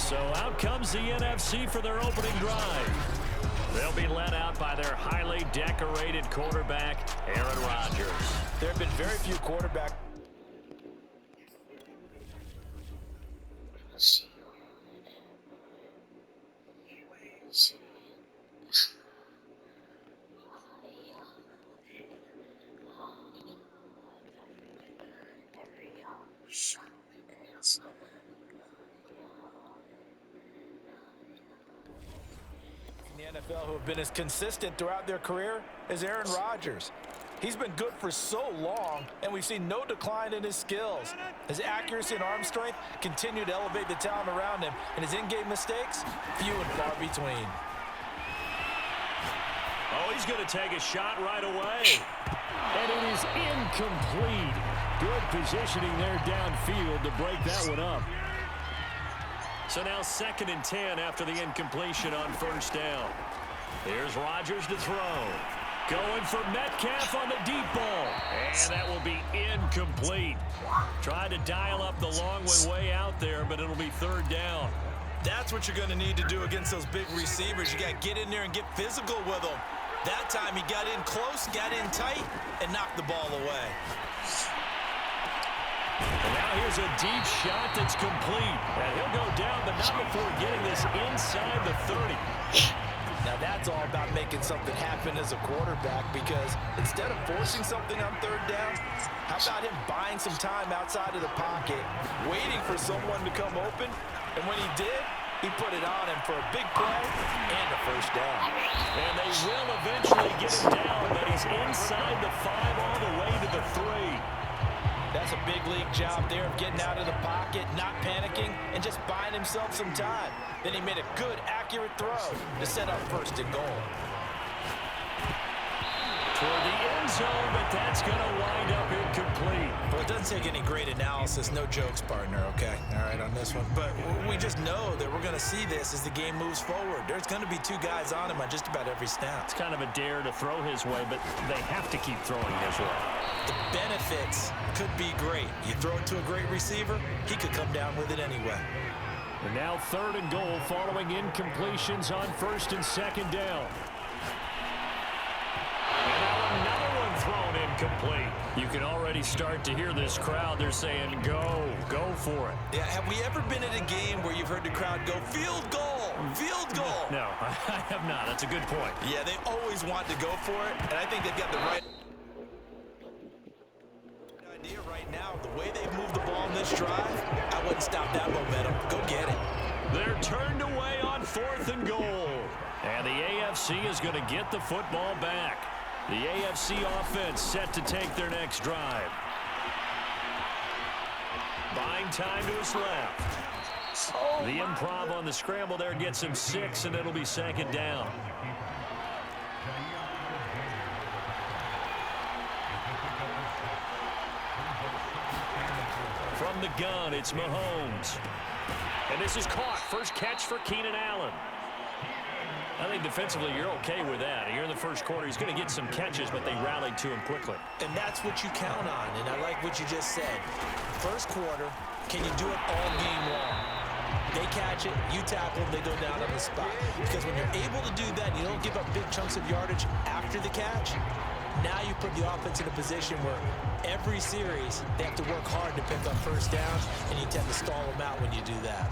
So out comes the NFC for their opening drive. They'll be led out by their highly decorated quarterback, Aaron Rodgers. There have been very few quarterbacks. In the NFL who have been as consistent throughout their career as Aaron Rodgers. He's been good for so long, and we've seen no decline in his skills. His accuracy and arm strength continue to elevate the talent around him, and his in-game mistakes, few and far between. Oh, he's going to take a shot right away. And it is incomplete. Good positioning there downfield to break that one up. So now 2nd and 10 after the incompletion on first down. Here's Rodgers to throw. Going for Metcalf on the deep ball. And that will be incomplete. Tried to dial up the long one way out there, but it'll be 3rd down. That's what you're going to need to do against those big receivers. You got to get in there and get physical with them. That time he got in close, got in tight, and knocked the ball away. And now here's a deep shot that's complete. And he'll go down, but not before getting this inside the 30. Now that's all about making something happen as a quarterback, because instead of forcing something on 3rd down, how about him buying some time outside of the pocket, waiting for someone to come open, and when he did, he put it on him for a big play and a first down. And they will eventually get him down, but he's inside the 5 all the way to the 3. That's a big league job there of getting out of the pocket, not panicking, and just buying himself some time. Then he made a good, accurate throw to set up 1st and goal. Toward the end zone, but that's going to wind up incomplete. Well, it doesn't take any great analysis. No jokes, partner, okay? All right, on this one. But we just know that we're going to see this as the game moves forward. There's going to be 2 guys on him on just about every snap. It's kind of a dare to throw his way, but they have to keep throwing his way. The benefits could be great. You throw it to a great receiver, he could come down with it anyway. And now 3rd and goal following incompletions on 1st and 2nd down. And now another one thrown incomplete. You can already start to hear this crowd. They're saying, go for it. Yeah, have we ever been in a game where you've heard the crowd go, field goal, field goal? No, I have not. That's a good point. Yeah, they always want to go for it, and I think they've got the right idea right now. The way they've moved the ball in this drive, I wouldn't stop that momentum. Go get it. They're turned away on 4th and goal. And the AFC is going to get the football back. The AFC offense set to take their next drive. Buying time to his left. The improv on the scramble there gets him 6, and it'll be 2nd down. From the gun, it's Mahomes. And this is caught. First catch for Keenan Allen. I think defensively you're okay with that. Here in the first quarter, he's going to get some catches, but they rallied to him quickly. And that's what you count on, and I like what you just said. First quarter, can you do it all game long? They catch it, you tackle them, they go down on the spot. Because when you're able to do that, you don't give up big chunks of yardage after the catch. Now you put the offense in a position where every series they have to work hard to pick up first downs, and you tend to stall them out when you do that.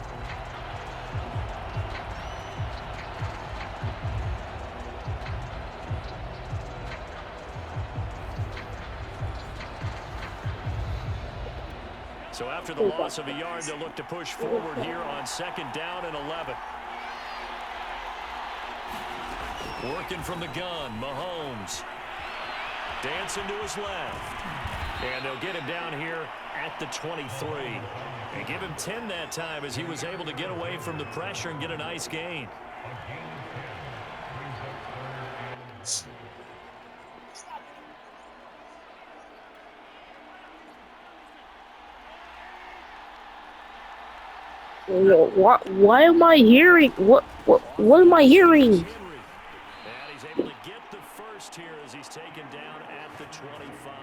So after the loss of a yard, they'll look to push forward here on 2nd down and 11. Working from the gun, Mahomes. Dancing to his left. And they'll get him down here at the 23. And give him 10 that time as he was able to get away from the pressure and get a nice gain. What am I hearing? What am I hearing? And he's able to get the first here as he's taken down at the 25.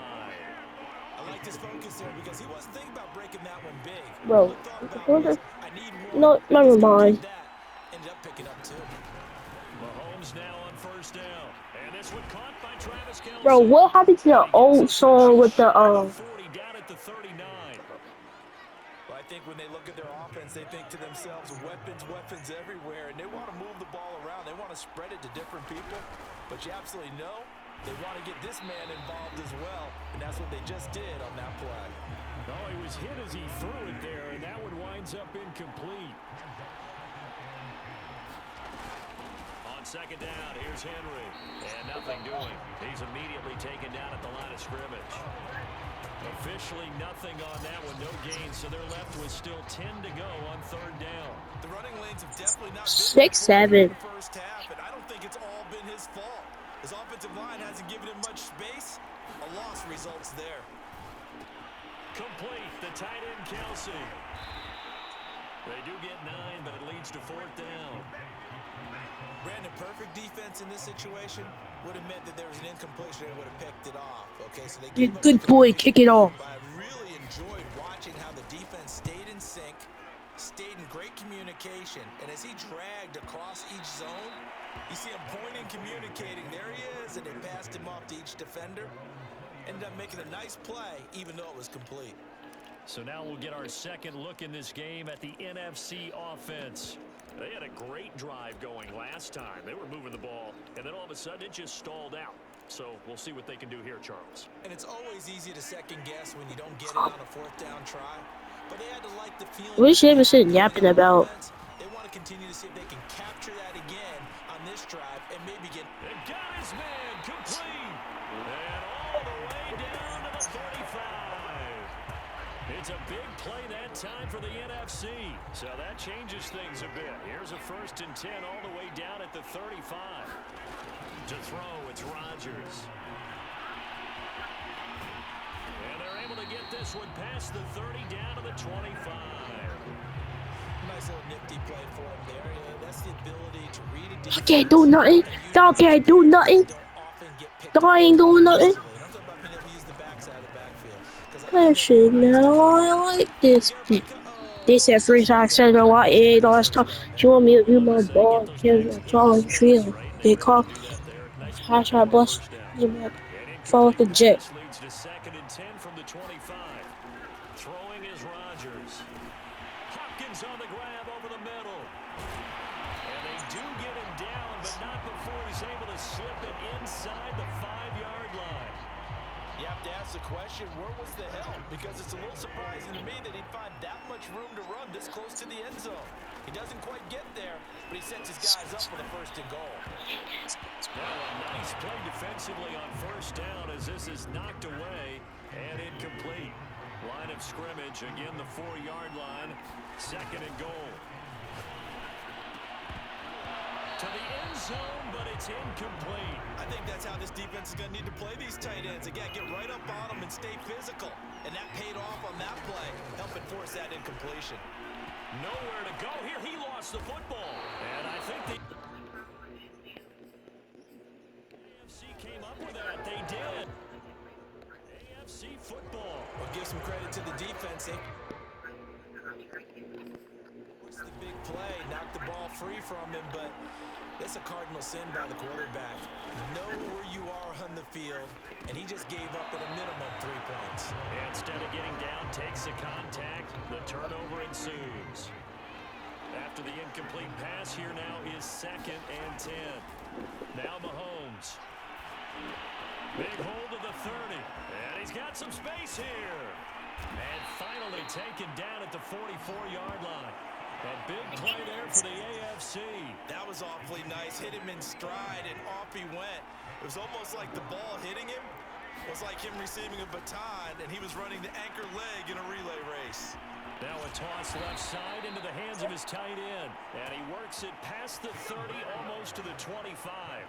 I like liked his focus there because he wasn't thinking about breaking that one big. All Bro, he thought about was, I need one. no, never Let's go mind. get that. Ended up picking up 2. Mahomes now on first down. And this one caught by Travis Kelce. Bro, what happened to the old song with the 40 down at the 39. Well, I think when they look at their offense, they think to themselves, weapons everywhere, and they want to move the ball around. They want to spread it to different people, but you absolutely know they want to get this man involved as well, and that's what they just did on that play. Oh, he was hit as he threw it there, and that one winds up incomplete. On second down, here's Henry, and nothing doing. He's immediately taken down at the line of scrimmage. Officially nothing on that one, no gain, so they're left with still 10 to go on third down. The running lanes have definitely not been 6-7. in the first half, and I don't think it's all been his fault. His offensive line hasn't given him much space. A loss results there. Complete, the tight end Kelce. They do get 9, but it leads to fourth down. Brandon, perfect defense in this situation would have meant that there was an incompletion and would have picked it off. Okay, so they gave up Good boy, kick it off. But I really enjoyed watching how the defense stayed in sync, stayed in great communication, and as he dragged across each zone, you see him pointing, communicating. There he is, and they passed him off to each defender. Ended up making a nice play, even though it was complete. So now we'll get our second look in this game at the NFC offense. They had a great drive going last time. They were moving the ball, and then all of a sudden it just stalled out. So we'll see what they can do here, Charles. And it's always easy to second guess when you don't get it on a fourth down try. But they had to like the feeling. What is Jameson yapping about? They want to continue to see if they can capture that again on this drive and maybe get. And got his man complete. And all the way down to the 35. It's a big play that time for the NFC. So that changes things a bit. Here's a 1st and 10 all the way down at the 35. To throw, it's Rodgers. And they're able to get this one past the 30 down to the 25. Nice little nifty play for him there. That's the ability to read a defense. I can't do nothing. Dog can't do nothing. Dog ain't doing nothing. Actually, no, I like this. They said free side center like it last time. She want me to do my ball. Charlie Tree. They call hashtag bus. Fall with the jet. Leads to 2nd and 10 from the 25. Throwing is Rodgers. Hopkins on the grab over the middle. And they do get him down, but not before he's able to slip it inside the 5-yard line. You have to ask the question, where was the help? Because it's a little surprising to me that he'd find that much room to run this close to the end zone. He doesn't quite get there, but he sets his guys up for the 1st and goal. Well, a nice play defensively on 1st down as this is knocked away and incomplete. Line of scrimmage, again the 4-yard line, 2nd and goal. To the end zone, but it's incomplete. I think that's how this defense is going to need to play these tight ends. Again, get right up on them and stay physical. And that paid off on that play, helping force that incompletion. Nowhere to go here. He lost the football. And I think the AFC came up with that. They did. AFC football. Well, give some credit to the defense. What's the big play? Knocked the ball free from him, but it's a cardinal sin by the quarterback. Know where you are on the field, and he just gave up at a minimum 3 points. Instead of getting down, takes the contact. The turnover ensues. After the incomplete pass, here now is 2nd and 10. Now Mahomes. Big hold of the 30. And he's got some space here. And finally taken down at the 44-yard line. That big play there for the AFC. That was awfully nice. Hit him in stride, and off he went. It was almost like the ball hitting him was like him receiving a baton, and he was running the anchor leg in a relay race. Now a toss left side into the hands of his tight end. And he works it past the 30, almost to the 25.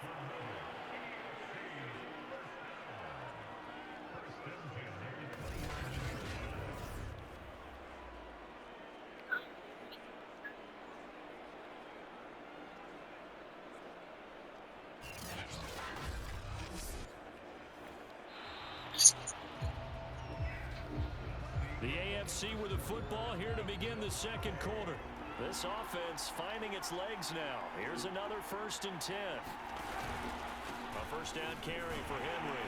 NFC with the football here to begin the second quarter. This offense finding its legs now. Here's another 1st and 10. A first down carry for Henry.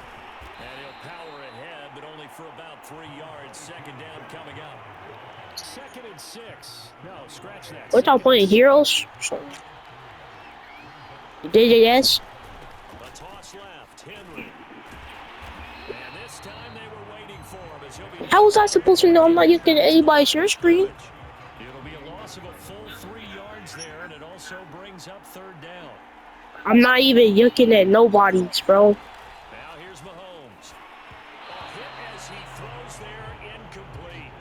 And he'll power ahead, but only for about 3 yards. Second down coming up. 2nd and 6. No, scratch that. What y'all playing? Heroes? DJS? A toss left. Henry. And this time they were waiting for him as he'll be. How was I supposed to know I'm not looking at anybody's share screen? It'll be a loss of a full 3 yards there, and it also brings up 3rd down. I'm not even looking at nobody's, bro. Now here's Mahomes. A hit as he throws there, incomplete.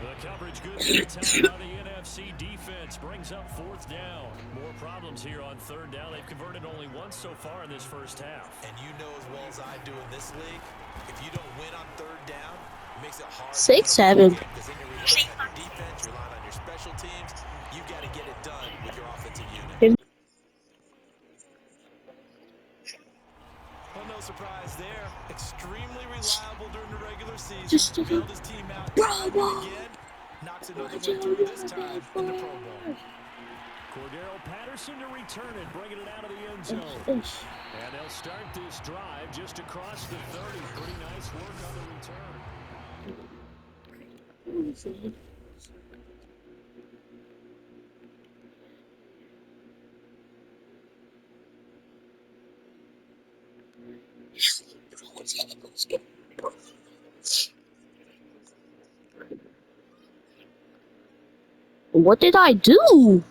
The coverage good that time by the NFC defense brings up 4th down. More problems here on 3rd down. They've converted only once so far in this first half. And you know as well as I do in this league, if you don't win on 3rd down, it makes it hard. 6-7. Because then you're relying on your defense, you're relying on your special teams. You've got to get it done with your offensive unit. Well, no surprise there. Extremely reliable during the regular season. Just bailed his team out Bravo. again. Knocks another one through this time in the Pro Bowl. Cordero Patterson to return it, bringing it out of the end zone. And they'll start this drive just across the 30. Pretty nice work on the return. What did I do?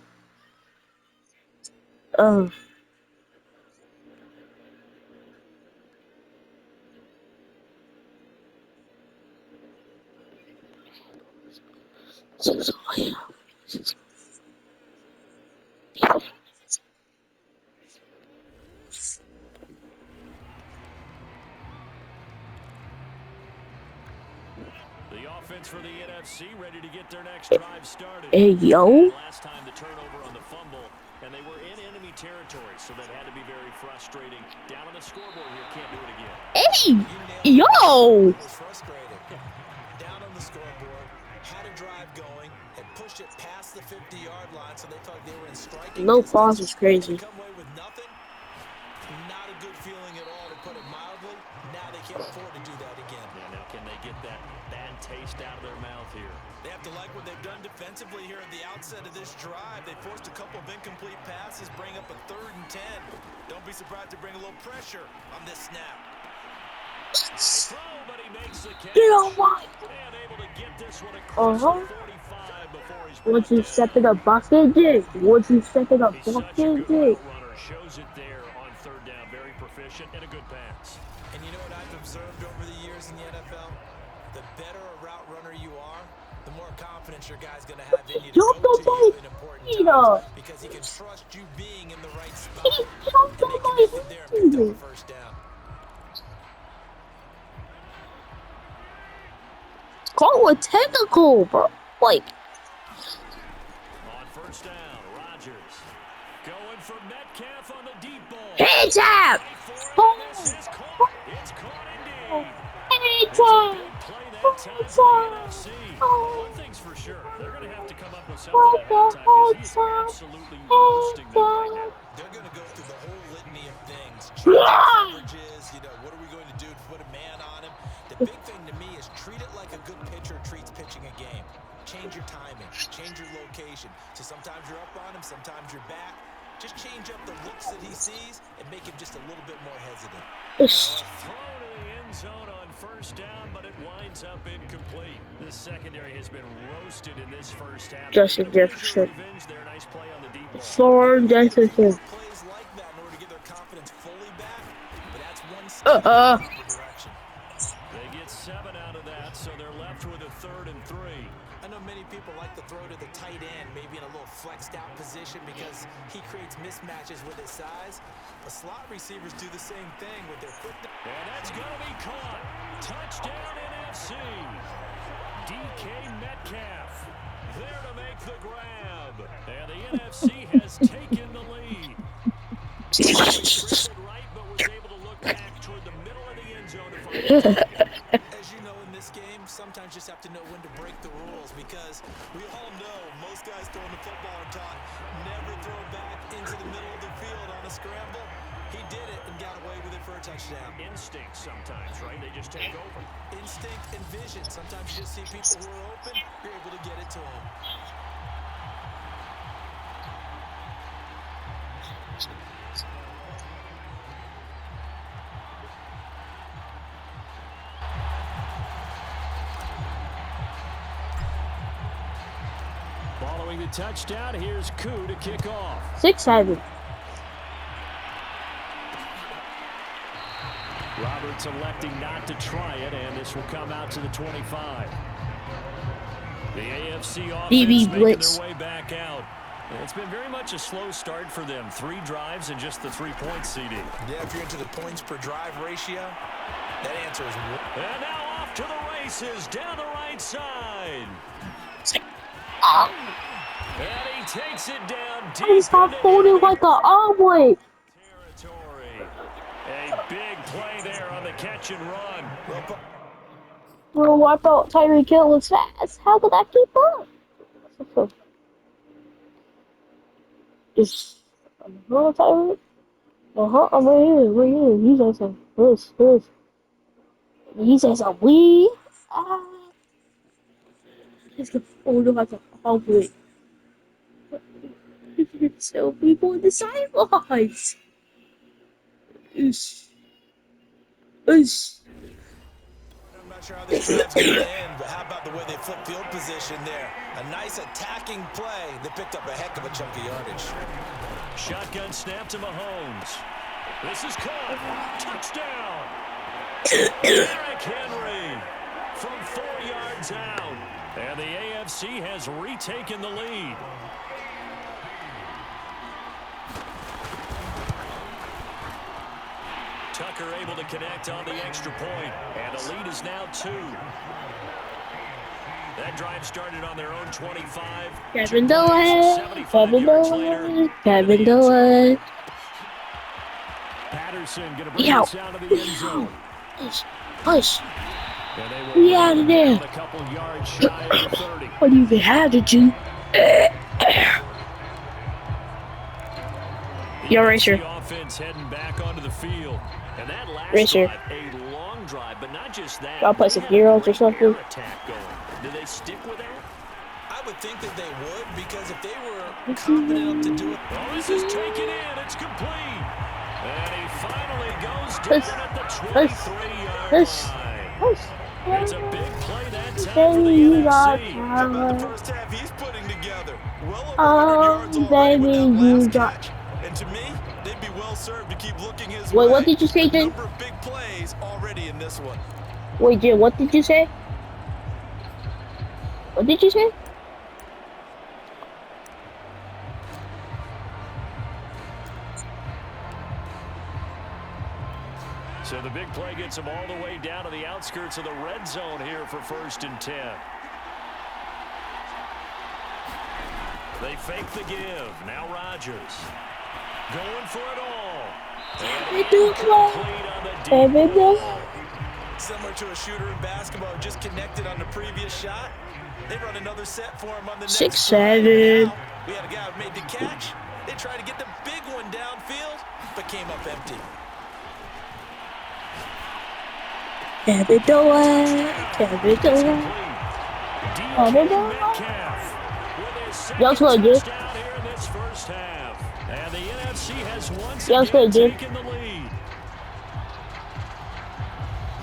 The offense for the NFC ready to get their next drive started. Hey, yo. Last time the turnover on the fumble, and they were in enemy territory, so that had to be very frustrating. Down on the scoreboard here, can't do it again. Hey, yo. Was frustrated. Down on the scoreboard, had a drive going, had pushed it past the 50-yard line, so they thought they were in striking No distance. pause is crazy. Come away with nothing. Not a good feeling at all, to put it mildly. Now they can't afford to do that again. Yeah, now can they get that bad taste out of their mouth here? They have to like what they've done defensively here at the outset of this drive. They forced a couple of incomplete passes, bring up a 3rd and 10. Don't be surprised to bring a little pressure on this snap. Nice throw, but he makes the catch. Get on my. And able to get this one across the 45 before he's Would you brought step down. in a bucket, Dick? Would you step in a He's such a bucket, good Dick? route runner. Shows it there on 3rd down. Very proficient and a good pass. And you know what I've observed over the years in the NFL? The better a route runner you are, the more confidence your guy's going to have in you to Jump go to on you my in important feet times up. because he can trust you being in the right spot. He jumped And on they my connected there and picked up feet. a first down. Call a technical, bro. Like, On 1st down, Rodgers going for Metcalf on the deep ball. hands up. This is caught. It's caught indeed. Hands It's a up. big play that time for the NFC. One thing's for sure, they're going to have to come up with something at halftime because he's absolutely roasting them right now. They're going to go through the whole litany of things. Changing coverages, what are we going to do to put a man on him? The big thing to me is treat it like a good pitcher treats pitching a game. Change your timing, change your location. So sometimes you're up on him, sometimes you're back. Just change up the looks that he sees and make him just a little bit more hesitant. A throw to the end zone on 1st down, but it winds up incomplete. The secondary has been roasted in this first half. Justin Jefferson. Revenge there. Nice play on the deep ball. Thorn Jefferson. Plays like that in order to get their confidence fully back, but that's one step in the right direction. They get 7 out of that, so they're left with a 3rd and 3. I know many people like to throw to the tight end, maybe in a little flexed out position because he creates mismatches with his size. But slot receivers do the same thing with their quickness. And that's going to be caught. Touchdown NFC. DK Metcalf there to make the grab. And the NFC has taken the lead. He drifted right, but was able to look back toward the middle of the end zone to find the target. As you know, in this game, sometimes you just have to know when to break the We all know most guys throwing the football are taught never throw back into the middle of the field on a scramble. He did it and got away with it for a touchdown. Instinct sometimes, right? They just take over. Instinct and vision. Sometimes you just see people who are open, you're able to get it to them. Following the touchdown, here's Koo to kick off. 6-7. Roberts electing not to try it, and this will come out to the 25. The AFC offense BB making blitz. their way back out. It's been very much a slow start for them. 3 drives and just the 3 points, CD. Yeah, if you're into the points per drive ratio, that answer is... And now off to the races down the right side. And he takes it down deep. He's not folding like an omelet. Territory. A big play there on the catch and run. Bro, I thought Tyreek Hill was fast. How could I keep up? Just, Tyreek. I'm right here. You say some this. You say some we. He's gonna fold like an omelet. So people on the sidelines. I'm not sure how this drive's going to end, but how about the way they flip field position there? A nice attacking play that picked up a heck of a chunk of yardage. Shotgun snap to Mahomes. This is caught. Touchdown. Derrick Henry from 4 yards out. And the AFC has retaken the lead. Tucker able to connect on the extra point, and the lead is now 2. That drive started on their own 25. Kevin Dillon. Patterson going to bring this out of the end zone. Push. We out of there. A couple yards shy of the 30. What do you even have to do? Yo, Racer. Offense heading back onto the field. And that last Racer. drive, a long drive, but not just that. Y'all play some heroes or something? Attack going. Do they stick with that? I would think that they would, because if they were confident enough to do it. Oh, this is taken in. It's complete. And he finally goes down at the 23-yard line. It's a big play that time for the NFC. How about the first half he's putting together? Well over 100 yards already with that last catch. And to me, they'd be well served to keep looking his way. Wait, what did you say, Jim? Number of big plays already in this one. Wait, Jim, what did you say? What did you say? So the big play gets him all the way down to the outskirts of the red zone here for 1st and 10. They fake the give. Now Rodgers going for it all. Similar to a shooter in basketball, just connected on the previous shot. They run another set for him on the next 6-7. We had a guy who made the catch. They tried to get the big one downfield, but came up empty. Kevin Dillon. Y'all play good. And the NFC has once Y'all play again good. taken the lead.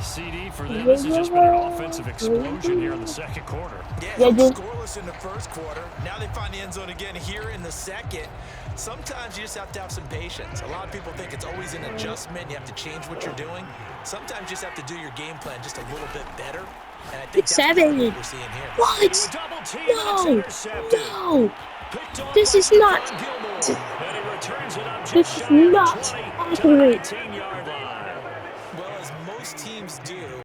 CD for them, this has just been an offensive explosion here in the second quarter. Yeah, scoreless in the first quarter. Now they find the end zone again here in the second. Sometimes you just have to have some patience. A lot of people think it's always an adjustment. You have to change what you're doing. Sometimes you just have to do your game plan just a little bit better. And I think that's what we're seeing here. What? No. This is not. This is not accurate. Well, as most teams do.